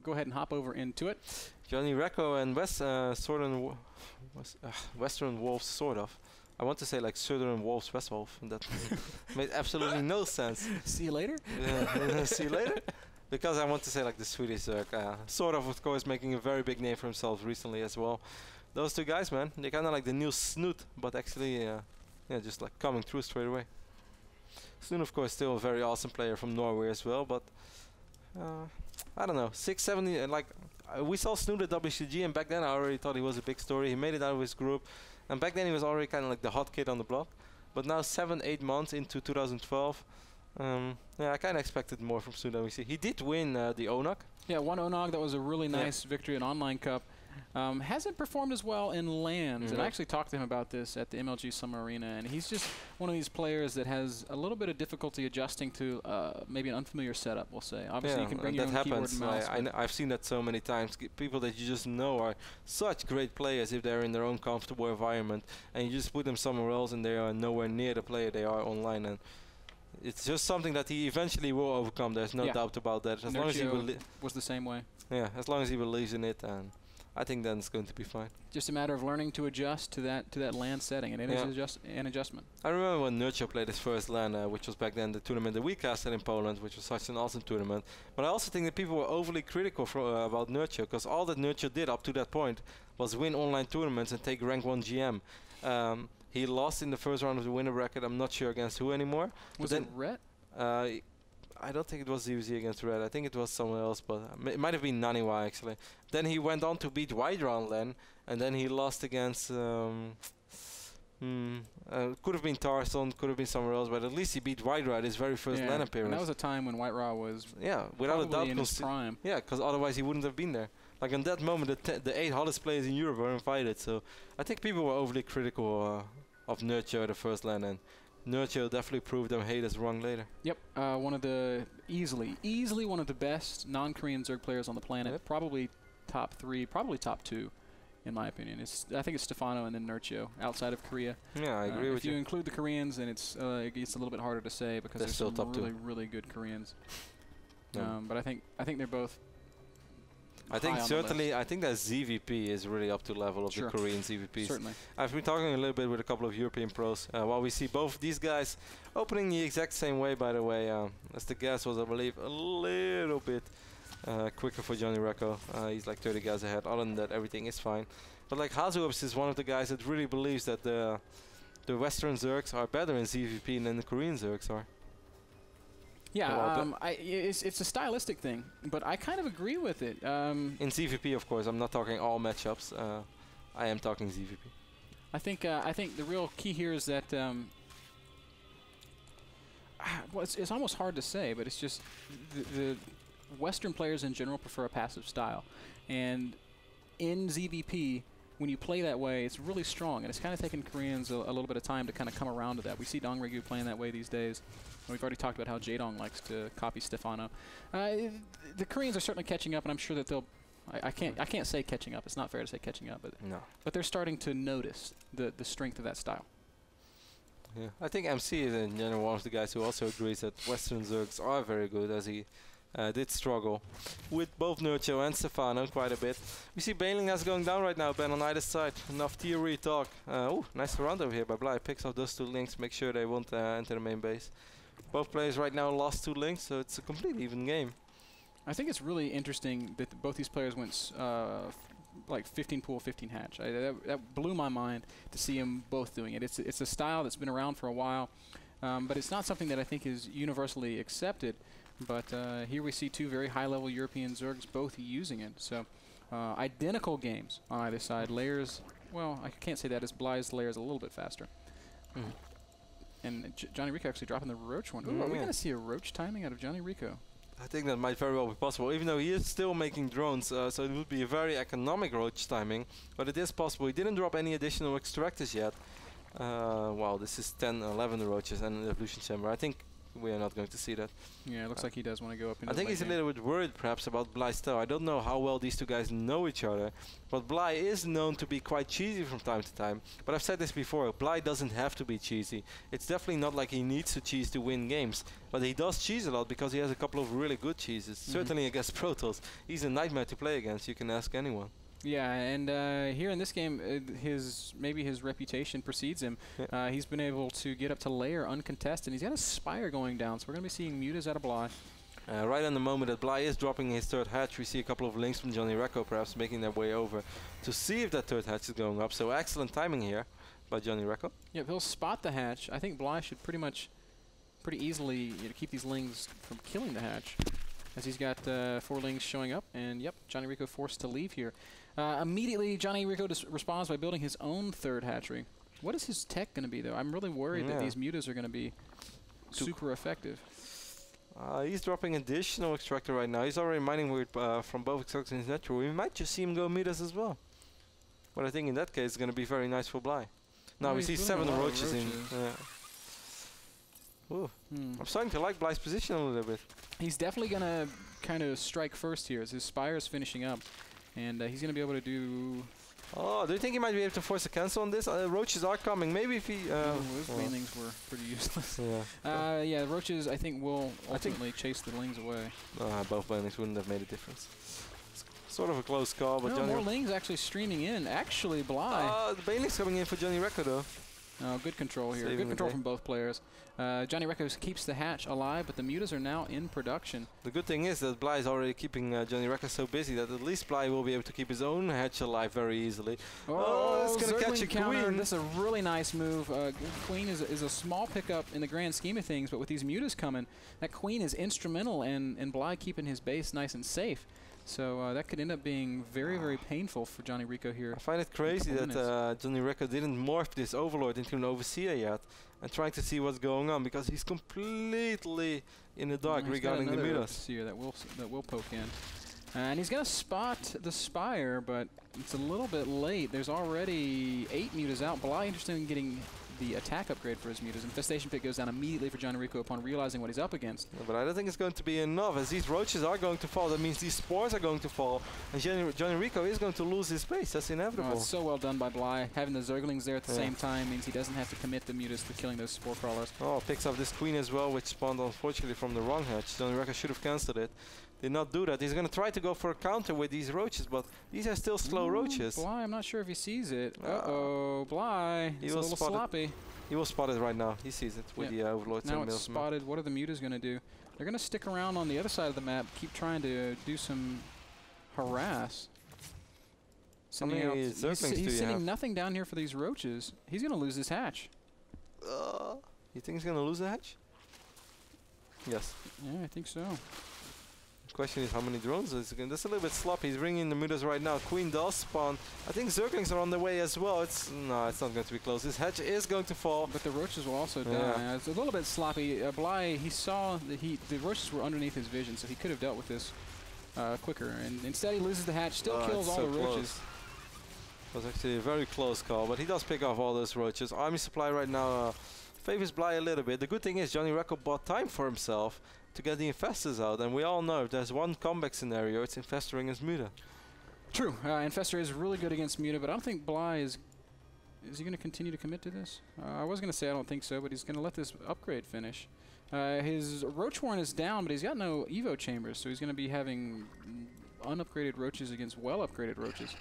go ahead and hop over into it. Johnnyrecco and Western Wolves, sort of. I want to say like Southern Wolves, West Wolf. And that made absolutely no sense. See you later? Yeah, see you later? Because I want to say like the Swedish Zerg. Sort of course, making a very big name for himself recently as well. Those two guys, man, they're kind of like the new Snoot, but actually, yeah, just like coming through straight away. Snoot, of course, still a very awesome player from Norway as well, but I don't know, 670, like we saw Snoot at WCG, and back then I already thought he was a big story. He made it out of his group, and back then he was already kind of like the hot kid on the block. But now 7-8 months into 2012, yeah, I kind of expected more from Snoot than we see. He did win the ONOG. Yeah, one ONOG. That was a really nice victory in Online Cup. Hasn't performed as well in LANs, and I actually talked to him about this at the MLG Summer Arena, and he's just one of these players that has a little bit of difficulty adjusting to maybe an unfamiliar setup, we'll say. Obviously, you can bring your own keyboard and mouse. I've seen that so many times. People that you just know are such great players if they're in their own comfortable environment, and you just put them somewhere else and they are nowhere near the player they are online. And it's just something that he eventually will overcome. There's no doubt about that. As long as he was the same way. Yeah, as long as he believes in it, and I think then it's going to be fine. Just a matter of learning to adjust to that LAN setting, and it is an adjustment. I remember when Newerth played his first LAN, which was back then the tournament that we casted in Poland, which was such an awesome tournament. But I also think that people were overly critical about Newerth, because all that Newerth did up to that point was win online tournaments and take rank 1 GM. He lost in the first round of the winner bracket. I'm not sure against who anymore. Was it Ret? I don't think it was ZVZ against Red. I think it was someone else, but it might have been Naniwa actually. Then he went on to beat Hydra on LAN, and then he lost against could have been Tarson, could have been somewhere else, but at least he beat Hydra at his very first LAN appearance. And that was a time when White Raw was without a doubt in his prime. Yeah, because otherwise he wouldn't have been there. Like in that moment, the 8 hottest players in Europe were invited. So I think people were overly critical of Newerth at the first LAN, and Newerth definitely proved them haters wrong later. Yep, one of the easily one of the best non-Korean Zerg players on the planet. Yep. Probably top 3, probably top 2, in my opinion. I think it's Stefano and then Newerth outside of Korea. Yeah, I agree with you. If you include the Koreans, then it gets a little bit harder to say because there's some really good Koreans. But I think they're both. I think certainly, I think that ZVP is really up to the level of the Korean ZVPs. Certainly. I've been talking a little bit with a couple of European pros, while we see both of these guys opening the exact same way, by the way, as the gas was, I believe, a little bit quicker for Johnnyrecco. He's like 30 guys ahead. Other than that, everything is fine. But like Hazuops is one of the guys that really believes that the Western Zergs are better in ZVP than the Korean Zergs are. Yeah, it's a stylistic thing, but I kind of agree with it. In ZVP, of course, I'm not talking all matchups. I am talking ZVP. I think the real key here is that well, it's almost hard to say, but it's just the Western players in general prefer a passive style, and in ZVP, when you play that way, it's really strong, and it's kind of taken Koreans a little bit of time to kind of come around to that. We see Dongregu playing that way these days. We've already talked about how Jaedong likes to copy Stefano. The Koreans are certainly catching up, and I'm sure that they'll. I can't say catching up. It's not fair to say catching up, but they're starting to notice the strength of that style. Yeah, I think MC is in general one of the guys who also agrees that Western Zergs are very good, as he did struggle with both Newerth and Stefano quite a bit. We see Baneling going down right now, Ben, on either side. Enough theory talk. Oh, nice round over here by Bly. Picks off those 2 links, make sure they won't enter the main base. Both players right now lost 2 links, so it's a completely even game. I think it's really interesting that both these players went like 15 pool, 15 hatch. That blew my mind to see them both doing it. It's a style that's been around for a while, but it's not something that I think is universally accepted. But here we see 2 very high-level European Zergs both using it. So identical games on either side. Layers, well, I can't say that as Bly's layers a little bit faster. And Johnnyrecco actually dropping the Roach one. Ooh, are we going to see a Roach timing out of Johnnyrecco? I think that might very well be possible, even though he is still making drones, so it would be a very economic Roach timing, but it is possible. He didn't drop any additional extractors yet. Wow, this is 10, 11 Roaches and an Evolution Chamber. I think we are not going to see that. Yeah, it looks like he does want to go up into I think he's a little bit worried perhaps about Bly's toe. I don't know how well these two guys know each other, but Bly is known to be quite cheesy from time to time. But I've said this before, Bly doesn't have to be cheesy. It's definitely not like he needs to cheese to win games, but he does cheese a lot because he has a couple of really good cheeses. Certainly against Protoss. He's a nightmare to play against, you can ask anyone. Yeah, and here in this game, maybe his reputation precedes him. Yeah. He's been able to get up to layer uncontested. He's got a Spire going down, so we're going to be seeing mutas out of Bly. Right on the moment that Bly is dropping his third hatch, we see a couple of links from Johnnyrecco perhaps making their way over to see if that third hatch is going up. So excellent timing here by Johnnyrecco. Yeah, he'll spot the hatch. I think Bly should pretty easily keep these lings from killing the hatch, as he's got 4 lings showing up. And yep, Johnnyrecco forced to leave here. Immediately, Johnnyrecco responds by building his own third hatchery. What is his tech going to be, though? I'm really worried that these mutas are going to be super effective. He's dropping additional extractor right now. He's already mining with, from both extractors in his natural. We might just see him go mutas as well. But I think in that case, it's going to be very nice for Bly. Now we see 7 roaches in. Ooh. I'm starting to like Bly's position a little bit. He's definitely going to kind of strike first here as his Spire is finishing up. And he's going to be able to do... Oh, do you think he might be able to force a cancel on this? Roaches are coming. Maybe if he... those banelings were pretty useless. Yeah, roaches, I think, will ultimately chase the lings away. Both banelings wouldn't have made a difference. It's sort of a close call, but no, more lings actually streaming in. Actually, Bly. The banelings coming in for Johnnyrecco, though. Oh, good control here. Saving good control from both players. Johnnyrecco keeps the hatch alive, but the mutas are now in production. The good thing is that Bly is already keeping Johnnyrecco so busy that at least Bly will be able to keep his own hatch alive very easily. Oh, it's going to catch a counter. queen. This is a really nice move. Queen is a small pickup in the grand scheme of things, but with these mutas coming, that queen is instrumental in Bly keeping his base nice and safe. So that could end up being very, very painful for Johnnyrecco here. I find it crazy that Johnnyrecco didn't morph this Overlord into an Overseer yet and trying to see what's going on because he's completely in the dark regarding the mutas. Overseer that will poke in. And he's going to spot the Spire, but it's a little bit late. There's already 8 mutas out. Bly interested in getting the attack upgrade for his mutas. Infestation Pit goes down immediately for Johnnyrecco upon realizing what he's up against. But I don't think it's going to be enough. As these roaches are going to fall, that means these spores are going to fall, and Johnnyrecco is going to lose his base. That's inevitable. Oh, it's so well done by Bly. Having the Zerglings there at the same time means he doesn't have to commit the mutas to killing those spore crawlers. Oh, picks up this queen as well, which spawned unfortunately from the wrong hatch. Johnnyrecco should have cancelled it. Did not do that. He's going to try to go for a counter with these roaches, but these are still slow roaches. Bly, I'm not sure if he sees it. Uh-oh, Bly. He's a little sloppy. He will spot it right now. He sees it with the Overlords. Now it's spotted. What are the mutas going to do? They're going to stick around on the other side of the map, keep trying to do some harass. He's sending nothing down here for these roaches. He's going to lose this hatch. You think he's going to lose the hatch? Yes. Yeah, I think so. Question is how many drones is again. That's a little bit sloppy. He's bringing in the mutas right now. Queen does spawn. I think Zerglings are on the way as well. It's not going to be close. This hatch is going to fall. But the roaches will also die. It's a little bit sloppy. Bly, he saw the roaches were underneath his vision, so he could have dealt with this quicker. And instead he loses the hatch, still kills all the roaches. It was actually a very close call, but he does pick off all those roaches. Army supply right now favors Bly a little bit. The good thing is Johnnyrecco bought time for himself to get the infestors out, and we all know if there's one comeback scenario, it's infestor against muta. True, infestor is really good against muta, but I don't think Bly is he going to continue to commit to this? I was going to say I don't think so, but he's going to let this upgrade finish. His Roach Warren is down, but he's got no Evo chambers, so he's going to be having unupgraded roaches against well-upgraded roaches.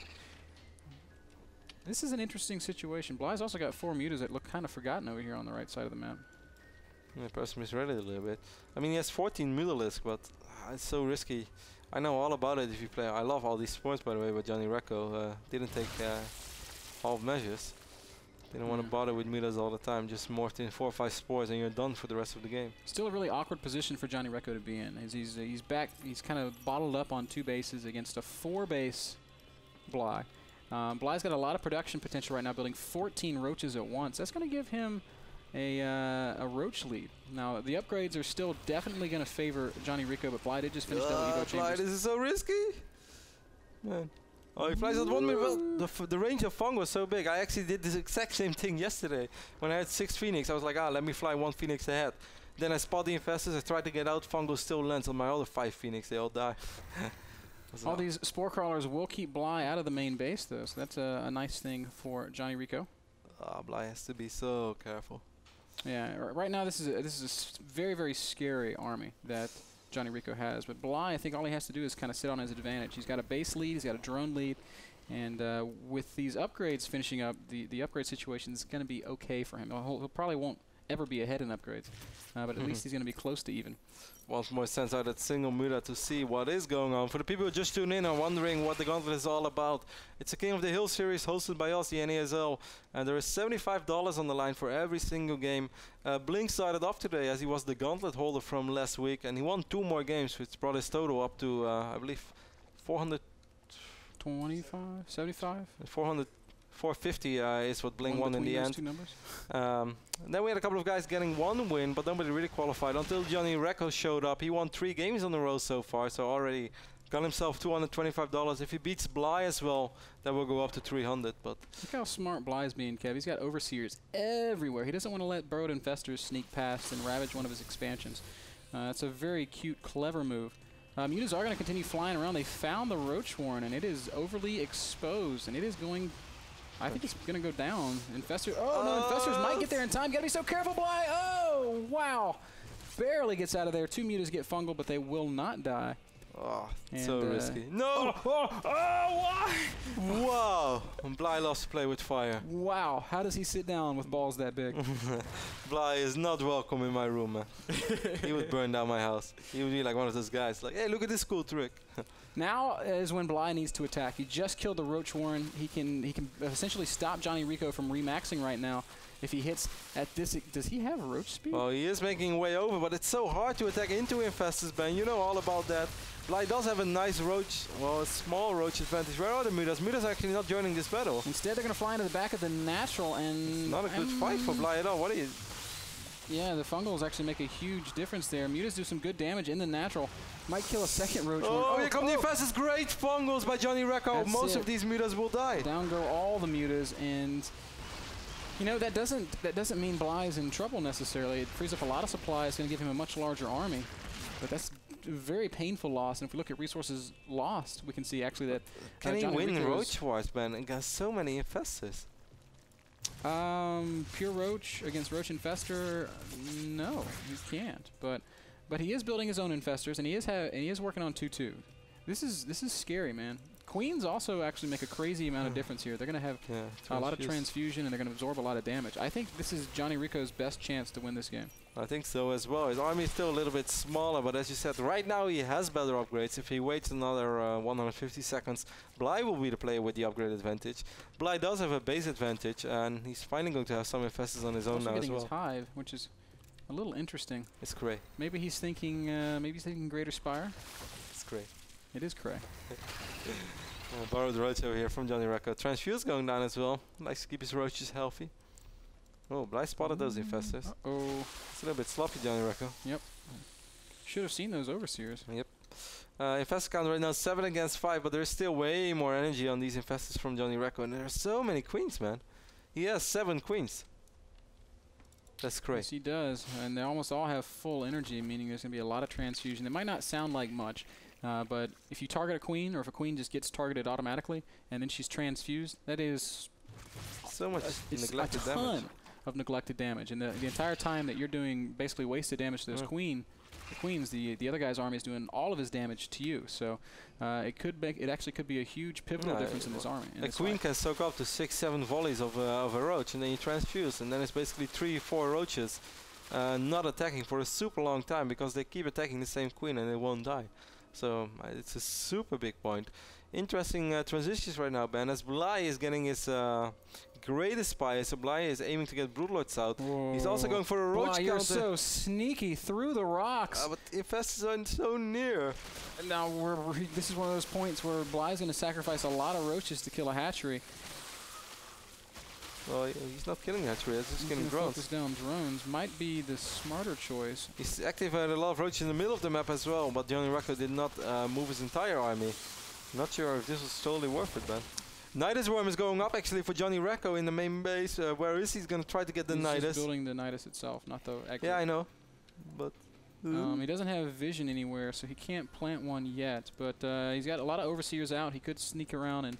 This is an interesting situation. Bly's also got 4 mutas that look kind of forgotten over here on the right side of the map. Yeah, perhaps misread it a little bit. I mean, he has 14 mutalisks, but it's so risky. I know all about it if you play. I love all these sports, by the way, but Johnnyrecco didn't take half measures. Didn't want to bother with mutas all the time. Just morphed in 4 or 5 spores and you're done for the rest of the game. Still a really awkward position for Johnnyrecco to be in. He's back. He's kind of bottled up on 2 bases against a 4-base Bly. Bly's got a lot of production potential right now, building 14 roaches at once. That's going to give him a roach lead. Now, the upgrades are still definitely going to favor Johnnyrecco, but Bly did just finish double Evo chambers. Bly, this is so risky. Man. Oh, he flies at 1 minute. Well, the range of Fong was so big. I actually did this exact same thing yesterday. When I had 6 Phoenix, I was like, let me fly 1 Phoenix ahead. Then I spot the infestors, I try to get out, fungal still lands on my other 5 Phoenix, they all die. All these spore crawlers will keep Bly out of the main base though, so that's a nice thing for Johnnyrecco. Bly has to be so careful. Yeah, right now this is a very, very scary army that Johnnyrecco has, but Bly, I think all he has to do is kind of sit on his advantage. He's got a base lead, he's got a drone lead, and with these upgrades finishing up, the upgrade situation is going to be okay for him. He'll probably won't ever be ahead in upgrades, but at least he's going to be close to even. Once more sends out that single Muda to see what is going on. For the people who just tune in and wondering what the Gauntlet is all about, it's a King of the Hill series hosted by us, the NASL, and there is $75 on the line for every single game. Blink started off today as he was the Gauntlet holder from last week, and he won 2 more games, which brought his total up to, I believe, 425, 75? 450 is what Blink won in the end. Two numbers. Then we had a couple of guys getting 1 win, but nobody really qualified until Johnnyrecco showed up. He won 3 games on the row so far, so already got himself $225. If he beats Bly as well, that will go up to 300. But look how smart Bly's being, Kev. He's got overseers everywhere. He doesn't want to let Burrowed Infestors sneak past and ravage one of his expansions. It's a very cute, clever move. Mutas are going to continue flying around. They found the Roach Warren, and it is overly exposed, and it is going... I think it's going to go down. Infestor. Oh, no, Infestors might get there in time. Got to be so careful, Bly. Oh, wow. Barely gets out of there. 2 Mutas get fungal, but they will not die. Oh, so risky. No! Why? Wow. Bly loves to play with fire. Wow. How does he sit down with balls that big? Bly is not welcome in my room, man. He would burn down my house. He would be like one of those guys, like, hey, look at this cool trick. Now is when Bly needs to attack. He just killed the Roach Warren. He can essentially stop Johnnyrecco from remaxing right now. If he hits at this, does he have roach speed? Well, he is making way over, but it's so hard to attack into Infestors, Ben. You know all about that. Bly does have a nice roach, well, a small roach advantage. Where are the Mutas? Mutas are actually not joining this battle. Instead, they're going to fly into the back of the natural, and... It's not a good fight for Bly at all. What are you... Yeah, the fungals actually make a huge difference there. Mutas do some good damage in the natural. Might kill a second roach. Oh, here come the Infestors. Great fungals by Johnnyrecco. Most of these Mutas will die. Down go all the Mutas, and... You know, that doesn't mean Bly is in trouble necessarily. It frees up a lot of supply. It's going to give him a much larger army. But that's a very painful loss. And if we look at resources lost, we can see actually that can he win Roach Wars, Ben, against so many Infestors? Pure Roach against Roach Infestor, no, he can't. But he is building his own Infestors, and he is working on 2/2. This is scary, man. Queens also actually make a crazy amount of difference here. They're going to have a lot of transfusion, and they're going to absorb a lot of damage. I think this is Johnnyrecco's best chance to win this game. I think so as well. His army is still a little bit smaller, but as you said, right now he has better upgrades. If he waits another 150 seconds, Bly will be the player with the upgrade advantage. Bly does have a base advantage, and he's finally going to have some Infestors on his own now as well. His hive, which is a little interesting. It's cray. Maybe he's thinking Greater Spire. It's cray. It is cray. Borrowed roach over here from Johnnyrecco. Transfuse going down as well. Likes to keep his roaches healthy. Oh, Bly spotted those Infestors. Uh-oh. It's a little bit sloppy, Johnnyrecco. Yep. Should have seen those Overseers. Yep. Infestor count right now 7 against 5, but there's still way more energy on these Infestors from Johnnyrecco, and there are so many queens, man. He has 7 queens. That's crazy. Yes, he does, and they almost all have full energy, meaning there's going to be a lot of transfusion. It might not sound like much, but if you target a queen, or if a queen just gets targeted automatically, and then she's transfused, that is so much neglected damage. A ton of neglected damage, and the entire time that you're doing basically wasted damage to those queens, the other guy's army is doing all of his damage to you. So it actually could be a huge pivotal difference in this army. A queen can soak up to 6-7 volleys of a roach, and then you transfuse, and then it's basically 3-4 roaches not attacking for a super long time because they keep attacking the same queen and it won't die. So it's a super big point. Interesting transitions right now, Ben, as Bly is getting his greatest spy. So Bly is aiming to get Broodlords out. Whoa. He's also going for a roach counter. You're so sneaky through the rocks. But Infestors are so near. And now this is one of those points where Bly's going to sacrifice a lot of roaches to kill a hatchery. Well, he's not killing hatchery, he's just killing drones. Focus down drones might be the smarter choice. He's activated a lot of roaches in the middle of the map as well, but Johnnyrecco did not move his entire army. Not sure if this was totally worth it, man. Nidus Worm is going up actually for Johnnyrecco in the main base. Where is he? He's going to try to get the Nidus. He's building the Nidus itself, not the... Yeah, I know. but he doesn't have vision anywhere, so he can't plant one yet. But he's got a lot of overseers out. He could sneak around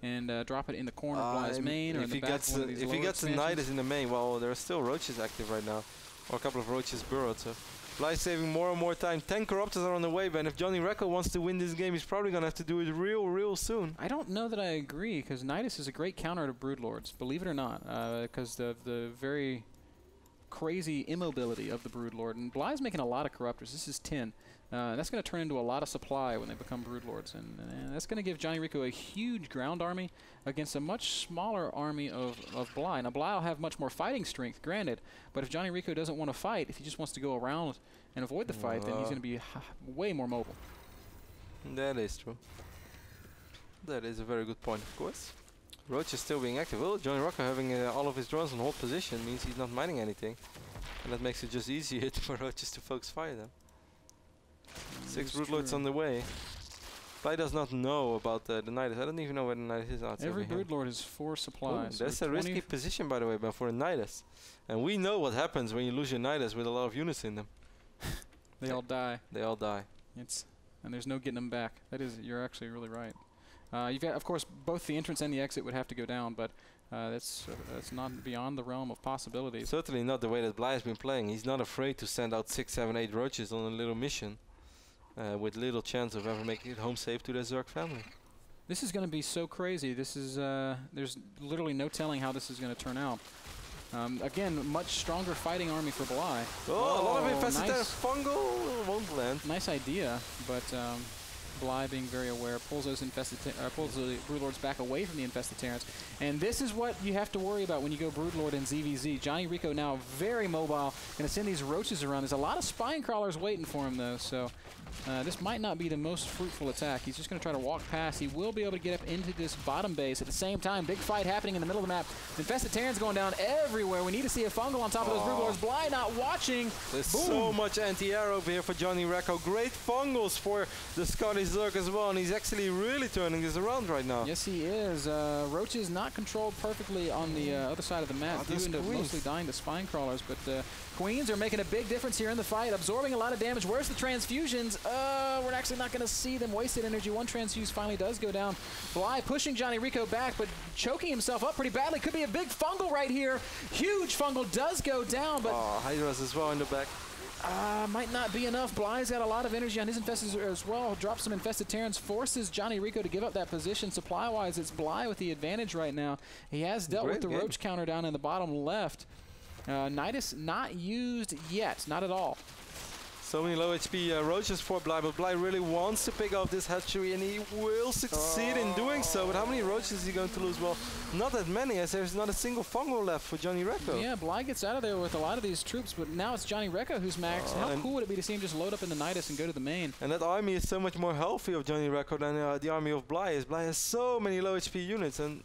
and drop it in the corner of Bly's main or in the back of one of these if he gets the expansions. Nidus in the main, well, there are still roaches active right now, or a couple of roaches burrowed. So Bly saving more and more time. 10 corruptors are on the way, but if Johnnyrecco wants to win this game, he's probably gonna have to do it real soon. I don't know that I agree, because Nidus is a great counter to Broodlords, believe it or not, because of the very crazy immobility of the Broodlord. And Bly's making a lot of corruptors. This is 10. That's going to turn into a lot of supply when they become Broodlords, and that's going to give Johnnyrecco a huge ground army against a much smaller army of Bly. Now, Bly will have much more fighting strength, granted, but if Johnnyrecco doesn't want to fight, if he just wants to go around and avoid the fight, then he's going to be way more mobile. That is true. That is a very good point, of course. Roach is still being active. Well, Johnnyrecco having all of his drones on hold position means he's not mining anything, and that makes it just easier for Roaches to focus fire them. 6 Broodlords on the way. Bly does not know about the Nidus. I don't even know where the Nidus is. Every Broodlord is 4 supplies. Ooh, that's a risky position, by the way, but for a Nidus. And we know what happens when you lose your Nidus with a lot of units in them. They all die. They all die. And there's no getting them back. You're actually really right. You've got, of course, both the entrance and the exit would have to go down, but that's not beyond the realm of possibilities. Certainly not the way that Bly has been playing. He's not afraid to send out 6, 7, 8 roaches on a little mission, with little chance of ever making it home safe to their Zerg family. This is going to be so crazy. This is there's literally no telling how this is going to turn out. Again, much stronger fighting army for Bly. Oh, a lot of infested fungal won't land. Nice idea, but Bly being very aware pulls those pulls the Broodlords back away from the infested Terrans. And this is what you have to worry about when you go Broodlord in ZVZ. Johnnyrecco now very mobile, going to send these roaches around. There's a lot of spine crawlers waiting for him though, so this might not be the most fruitful attack. He's just going to try to walk past. He will be able to get up into this bottom base at the same time. Big fight happening in the middle of the map. Infested Terrans going down everywhere. We need to see a fungal on top of those Broodlords. Bly not watching. There's so much anti-air over here for Johnnyrecco. Great fungals for the Scottish Zerg as well, and he's actually really turning this around right now. Yes, he is. Roaches not controlled perfectly on the other side of the map. Due to mostly dying to spine crawlers, but Queens are making a big difference here in the fight, absorbing a lot of damage. Where's the transfusions? We're actually not going to see them. Wasted energy. One transfuse finally does go down. Bly pushing Johnnyrecco back, but choking himself up pretty badly. Could be a big fungal right here. Huge fungal does go down, but Hydras as well in the back. Might not be enough. Bly's got a lot of energy on his infested as well. Drops some infested Terrans, forces Johnnyrecco to give up that position. Supply-wise, it's Bly with the advantage right now. He has dealt with the roach counter down in the bottom left. Nidus not used yet, not at all. So many low HP roaches for Bly, but Bly really wants to pick up this hatchery, and he will succeed in doing so. But how many roaches is he going to lose? Well, not that many, as there's not a single fungal left for Johnnyrecco. Yeah, Bly gets out of there with a lot of these troops, but now it's Johnnyrecco who's maxed. How cool would it be to see him just load up in the Nidus and go to the main? And that army is so much more healthy of Johnnyrecco than the army of Bly is. Bly has so many low HP units, and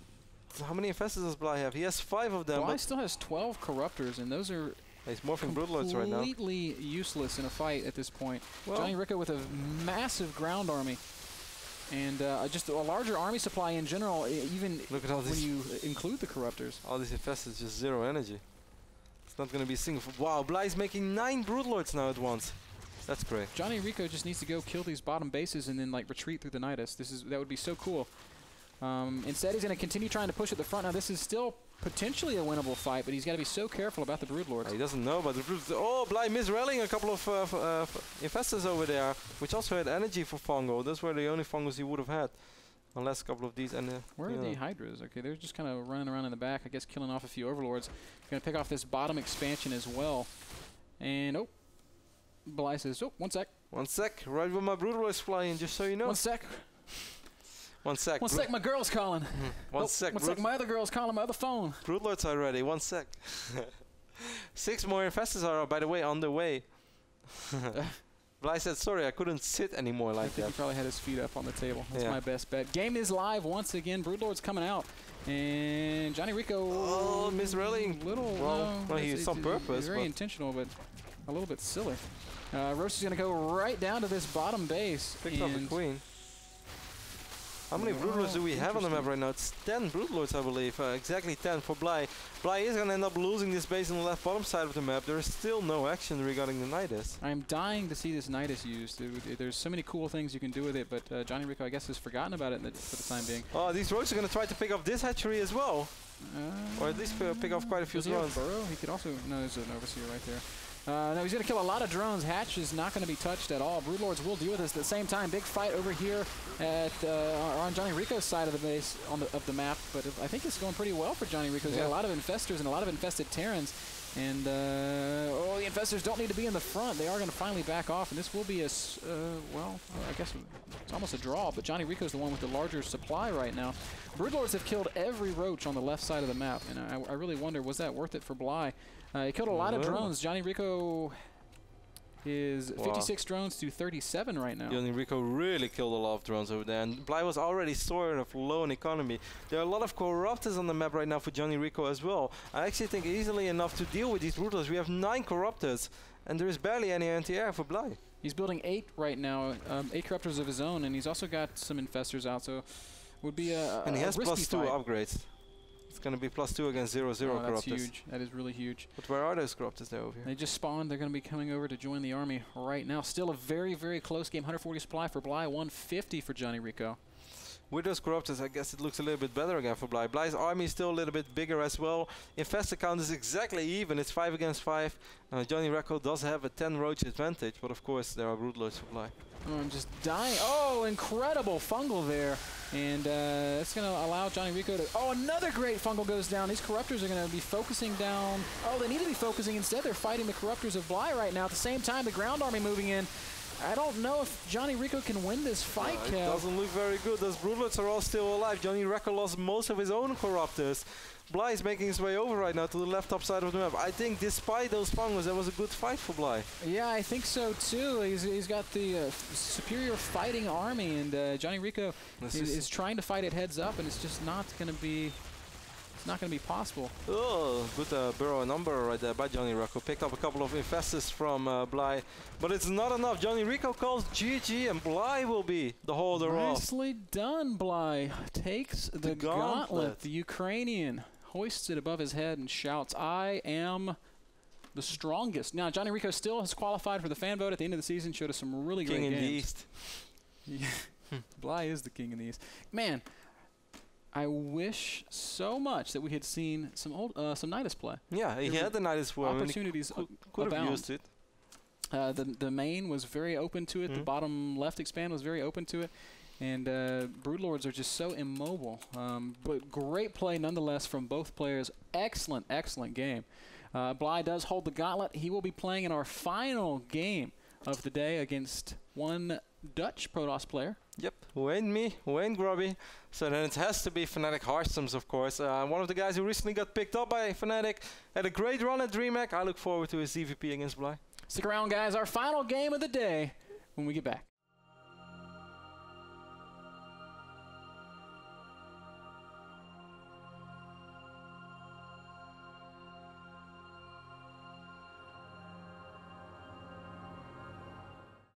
how many infestors does Bly have? He has 5 of them. Bly still has 12 corruptors, and those are he's morphing Broodlords right now. Completely useless in a fight at this point. Well, Johnnyrecco with a massive ground army. And just a larger army supply in general, even look at all when you include the corruptors. All these infestors, just 0 energy. It's not going to be a single. Wow, Bly's making 9 Broodlords now at once. That's great. Johnnyrecco just needs to go kill these bottom bases and then like retreat through the Nidus. That would be so cool. Instead, he's going to continue trying to push at the front. Now, this is still potentially a winnable fight, but he's got to be so careful about the Broodlords. He doesn't know about the Broodlords. Oh, Bly misrallying a couple of infestors over there, which also had energy for fungal. Those were the only fungals he would have had. Unless a couple of these. And where are the Hydras? Okay, they're just kind of running around in the back, I guess killing off a few Overlords. Going to pick off this bottom expansion as well. And, oh, Bly says, oh, 1 sec. 1 sec, right when my Broodlords flying, just so you know. 1 sec. 1 sec. 1 sec, my girl's calling. 1 sec. 1 sec, my other girl's calling my other phone. Broodlords are ready. 1 sec. 6 more infestors are, by the way, on the way. Bly said, sorry, I couldn't sit anymore like that. I think he probably had his feet up on the table. That's my best bet. Game is live once again. Broodlord's coming out. And Johnnyrecco. Oh, misrallying. Well, he's on purpose. Very intentional, but a little bit silly. Roast is going to go right down to this bottom base. Picked up the queen. How many Broodlords do we have on the map right now? It's 10 Broodlords, I believe. Exactly 10 for Bly. Bly is going to end up losing this base on the left bottom side of the map. There is still no action regarding the Nidus. I'm dying to see this Nidus used. There's so many cool things you can do with it, but Johnnyrecco, I guess, has forgotten about it for the time being. Oh, these roads are going to try to pick up this hatchery as well. Or at least pick off quite a few drones. Burrow? He could also... No, there's an Overseer right there. No, he's going to kill a lot of drones. Hatch is not going to be touched at all. Broodlords will deal with this at the same time. Big fight over here at on Johnnyrecco's side of the base of the map, but I think it's going pretty well for Johnnyrecco. He's got a lot of infestors and a lot of infested Terrans, and the infestors don't need to be in the front. They are going to finally back off, and this will be a well, I guess it's almost a draw. But Johnnyrecco's the one with the larger supply right now. Broodlords have killed every roach on the left side of the map, and I really wonder, was that worth it for Bly? He killed a lot of drones. Johnnyrecco is 56 drones to 37 right now. Johnnyrecco really killed a lot of drones over there, and Bly was already sort of low in economy. There are a lot of Corruptors on the map right now for Johnnyrecco as well. I actually think easily enough to deal with these Broodlords. We have 9 Corruptors, and there is barely any anti-air for Bly. He's building 8 right now, 8 Corruptors of his own, and he's also got some infestors out, so would be and he has risky +2 fight. upgrades. It's going to be +2 against 0/0 Corruptors. That's huge. That is really huge. But where are those Corruptors there over here? They just spawned. They're going to be coming over to join the army right now. Still a very, very close game. 140 supply for Bly, 150 for Johnnyrecco. With those Corruptors, I guess it looks a little bit better again for Bly. Bly's army is still a little bit bigger as well. Infestor count is exactly even. It's 5 against 5. Johnnyrecco does have a 10 roach advantage, but of course there are Broodlords for Bly. Oh, I'm just dying. Oh, incredible fungal there. And it's going to allow Johnnyrecco to... Oh, another great fungal goes down. These Corruptors are going to be focusing down... Oh, they need to be focusing instead. They're fighting the Corruptors of Bly right now. At the same time, the ground army moving in. I don't know if Johnnyrecco can win this fight, It Kev. doesn't look very good. Those Broodlords are all still alive. Johnnyrecco lost most of his own Corruptors. Bly is making his way over right now to the left top side of the map. I think despite those fungals, that was a good fight for Bly. Yeah, I think so too. He's got the superior fighting army, and Johnnyrecco is trying to fight it heads up, and it's just not going to be... It's not going to be possible. Oh, good burrow number right there by Johnnyrecco. Picked up a couple of infestors from Bly, but it's not enough. Johnnyrecco calls GG, and Bly will be the holder off. Nicely done, Bly. Takes the gauntlet. The Ukrainian hoists it above his head and shouts, "I am the strongest." Now, Johnnyrecco still has qualified for the fan vote at the end of the season. Showed us some really great games. King in the East. Yeah. Bly is the king in the East. Man, I wish so much that we had seen some Nidus play. Yeah, he had the Nidus for him. Opportunities could have used it. The main was very open to it. The bottom left expand was very open to it. And Broodlords are just so immobile. But great play nonetheless from both players. Excellent, excellent game. Bly does hold the gauntlet. He will be playing in our final game of the day against one Dutch Protoss player. Yep, who ain't me, who ain't Grubby. So then it has to be Fnatic Harstoms, of course. One of the guys who recently got picked up by Fnatic. Had a great run at DreamHack. I look forward to his EVP against Bly. Stick around, guys. Our final game of the day when we get back.